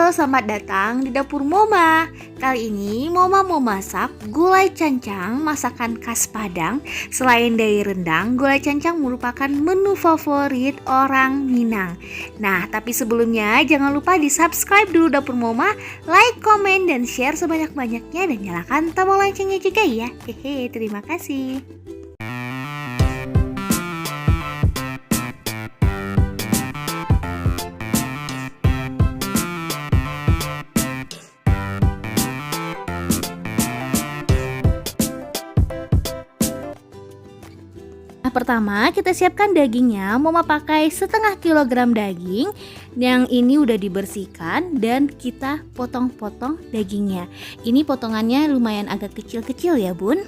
Halo, selamat datang di dapur Moma. Kali ini Moma mau masak gulai cancang, masakan khas Padang. Selain dari rendang, gulai cancang merupakan menu favorit orang Minang. Nah, tapi sebelumnya jangan lupa di subscribe dulu dapur Moma, like, komen, dan share sebanyak-banyaknya, dan nyalakan tombol loncengnya juga ya. Hehe, terima kasih. Nah, pertama kita siapkan dagingnya. Mama pakai setengah kilogram daging. Yang ini udah dibersihkan dan kita potong-potong dagingnya. Ini potongannya lumayan agak kecil-kecil ya bun.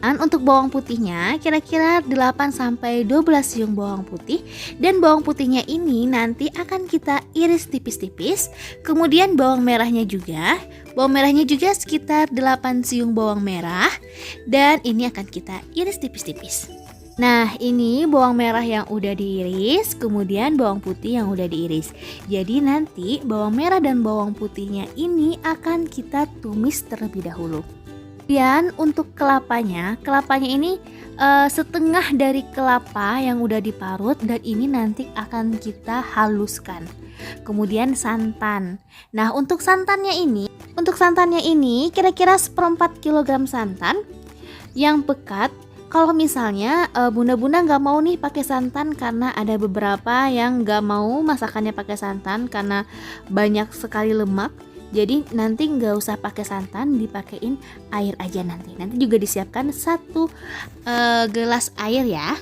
Dan untuk bawang putihnya kira-kira 8-12 siung bawang putih. Dan bawang putihnya ini nanti akan kita iris tipis-tipis. Kemudian bawang merahnya juga. Bawang merahnya juga sekitar 8 siung bawang merah. Dan ini akan kita iris tipis-tipis. Nah, ini bawang merah yang udah diiris, kemudian bawang putih yang udah diiris. Jadi nanti bawang merah dan bawang putihnya ini akan kita tumis terlebih dahulu. Kemudian untuk kelapanya ini setengah dari kelapa yang udah diparut dan ini nanti akan kita haluskan. Kemudian santan. Nah, untuk santannya ini kira-kira 1/4 kilogram santan yang pekat. Kalau misalnya bunda-bunda nggak mau nih pakai santan karena ada beberapa yang nggak mau masakannya pakai santan karena banyak sekali lemak. Jadi nanti nggak usah pakai santan, dipakein air aja nanti. Nanti juga disiapkan 1 gelas air ya.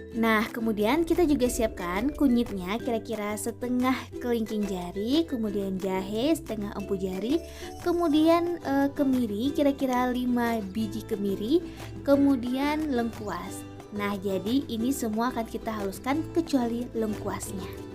Nah, kemudian kita juga siapkan kunyitnya kira-kira setengah kelingking jari, kemudian jahe setengah empu jari, kemudian kemiri kira-kira 5 biji kemiri, kemudian lengkuas. Nah, jadi ini semua akan kita haluskan kecuali lengkuasnya.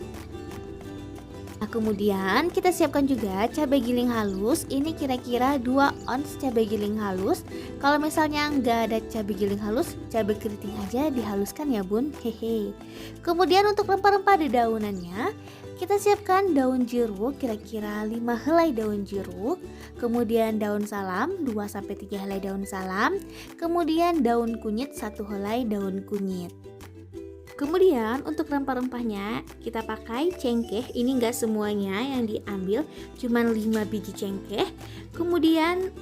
Nah, kemudian kita siapkan juga cabai giling halus. Ini kira-kira 2 ons cabai giling halus. Kalau misalnya nggak ada cabai giling halus, cabai keriting aja dihaluskan ya bun. Hehe. Kemudian untuk rempah-rempah di daunannya, kita siapkan daun jeruk kira-kira 5 helai daun jeruk. Kemudian daun salam 2-3 helai daun salam. Kemudian daun kunyit 1 helai daun kunyit. Kemudian untuk rempah-rempahnya kita pakai cengkeh. Ini enggak semuanya yang diambil, cuman 5 biji cengkeh. Kemudian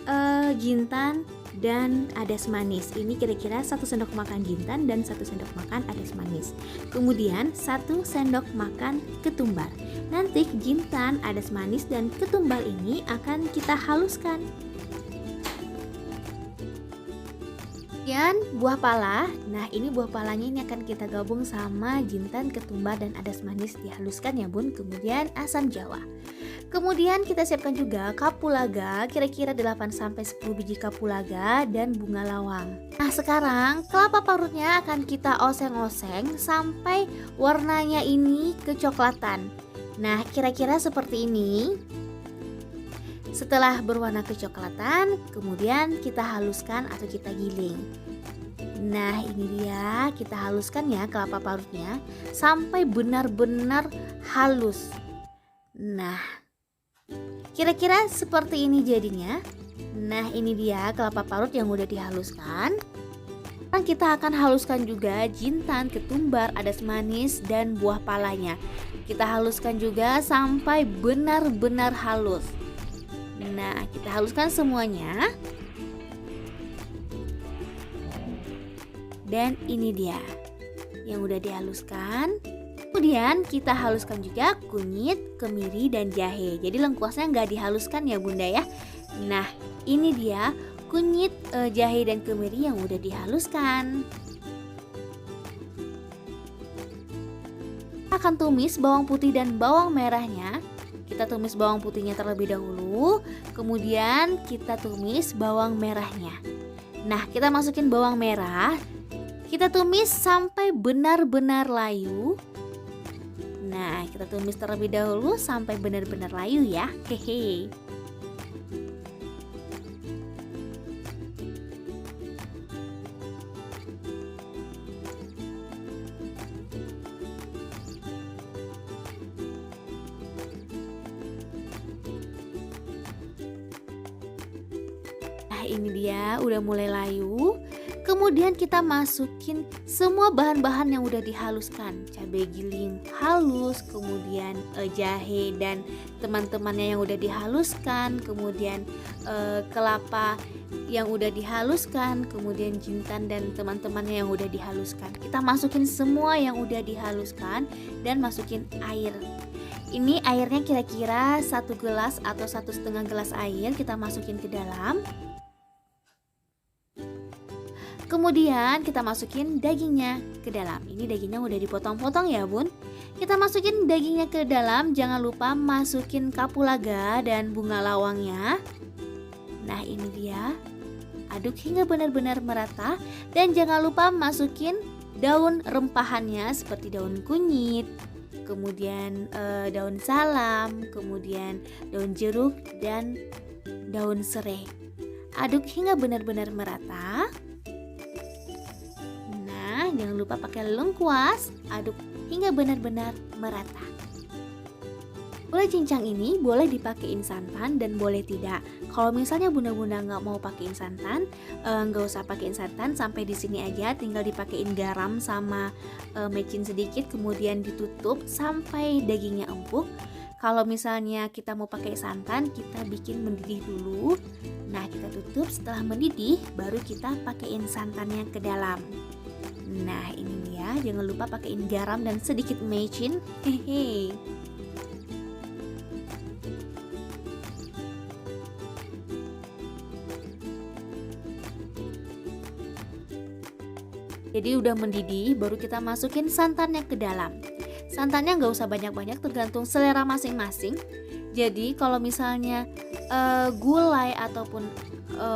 jintan dan adas manis. Ini kira-kira 1 sendok makan jintan dan 1 sendok makan adas manis. Kemudian 1 sendok makan ketumbar. Nanti jintan, adas manis dan ketumbar ini akan kita haluskan. Kemudian buah pala. Nah, ini buah palanya ini akan kita gabung sama jintan, ketumbar dan adas manis dihaluskan ya bun. Kemudian asam jawa. Kemudian kita siapkan juga kapulaga kira-kira 8-10 biji kapulaga dan bunga lawang. Nah, sekarang kelapa parutnya akan kita oseng-oseng sampai warnanya ini kecoklatan. Nah, kira-kira seperti ini. Setelah berwarna kecoklatan, kemudian kita haluskan atau kita giling. Nah, ini dia, kita haluskan ya kelapa parutnya sampai benar-benar halus. Nah, kira-kira seperti ini jadinya. Nah, ini dia kelapa parut yang udah dihaluskan. Sekarang kita akan haluskan juga jintan, ketumbar, adas manis, dan buah palanya. Kita haluskan juga sampai benar-benar halus. Nah, kita haluskan semuanya. Dan ini dia yang udah dihaluskan. Kemudian kita haluskan juga kunyit, kemiri, dan jahe. Jadi lengkuasnya nggak dihaluskan ya bunda ya. Nah, ini dia kunyit, jahe, dan kemiri yang udah dihaluskan. Kita akan tumis bawang putih dan bawang merahnya. Kita tumis bawang putihnya terlebih dahulu, kemudian kita tumis bawang merahnya. Nah, kita masukin bawang merah, kita tumis sampai benar-benar layu. Nah, kita tumis terlebih dahulu sampai benar-benar layu ya. Hehe. Nah, ini dia udah mulai layu. Kemudian kita masukin semua bahan-bahan yang udah dihaluskan. Cabai giling halus, kemudian jahe dan teman-temannya yang udah dihaluskan, kemudian kelapa yang udah dihaluskan, kemudian jintan dan teman-temannya yang udah dihaluskan. Kita masukin semua yang udah dihaluskan dan masukin air. Ini airnya kira-kira 1 gelas atau 1,5 gelas air kita masukin ke dalam. Kemudian kita masukin dagingnya ke dalam. Ini dagingnya udah dipotong-potong ya bun. Kita masukin dagingnya ke dalam. Jangan lupa masukin kapulaga dan bunga lawangnya. Nah ini dia. Aduk hingga benar-benar merata. Dan jangan lupa masukin daun rempahannya seperti daun kunyit, kemudian daun salam, kemudian daun jeruk dan daun serai. Aduk hingga benar-benar merata. Nah, jangan lupa pakai lengkuas. Aduk hingga benar-benar merata. Gulai cincang ini boleh dipakein santan dan boleh tidak. Kalau misalnya bunda-bunda nggak mau pakein santan, nggak usah pakein santan, sampai di sini aja. Tinggal dipakein garam sama mecin sedikit, kemudian ditutup sampai dagingnya empuk. Kalau misalnya kita mau pakai santan, kita bikin mendidih dulu. Nah, kita tutup. Setelah mendidih, baru kita pakein santannya ke dalam. Nah, ini ya. Jangan lupa pakein garam dan sedikit mecin. Hehe. Jadi udah mendidih, baru kita masukin santannya ke dalam. Santannya nggak usah banyak-banyak, tergantung selera masing-masing. Jadi kalau misalnya gulai ataupun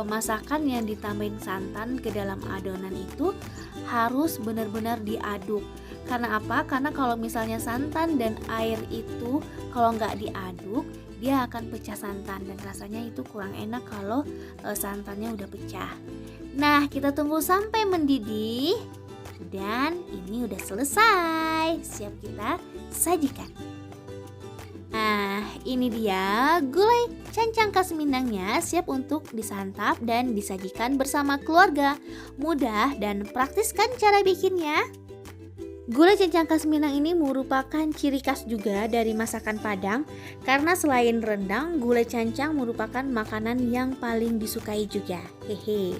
masakan yang ditambahin santan ke dalam adonan itu harus benar-benar diaduk. Karena apa? Karena kalau misalnya santan dan air itu kalau nggak diaduk, dia akan pecah santan dan rasanya itu kurang enak kalau santannya udah pecah. Nah, kita tunggu sampai mendidih dan ini udah selesai. Siap kita sajikan. Nah, ini dia gulai cancang khas Minangnya, siap untuk disantap dan disajikan bersama keluarga. Mudah dan praktis kan cara bikinnya? Gulai cancang khas Minang ini merupakan ciri khas juga dari masakan Padang, karena selain rendang, gulai cancang merupakan makanan yang paling disukai juga. Hehe.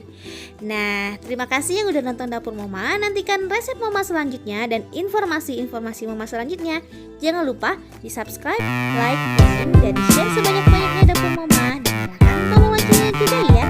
Nah, terima kasih yang udah nonton Dapur Mama. Nantikan resep Mama selanjutnya dan informasi-informasi Mama selanjutnya. Jangan lupa di subscribe, like, komen, dan share sebanyak-banyaknya Dapur Mama. Dan nyalakan tombol loncengnya juga ya.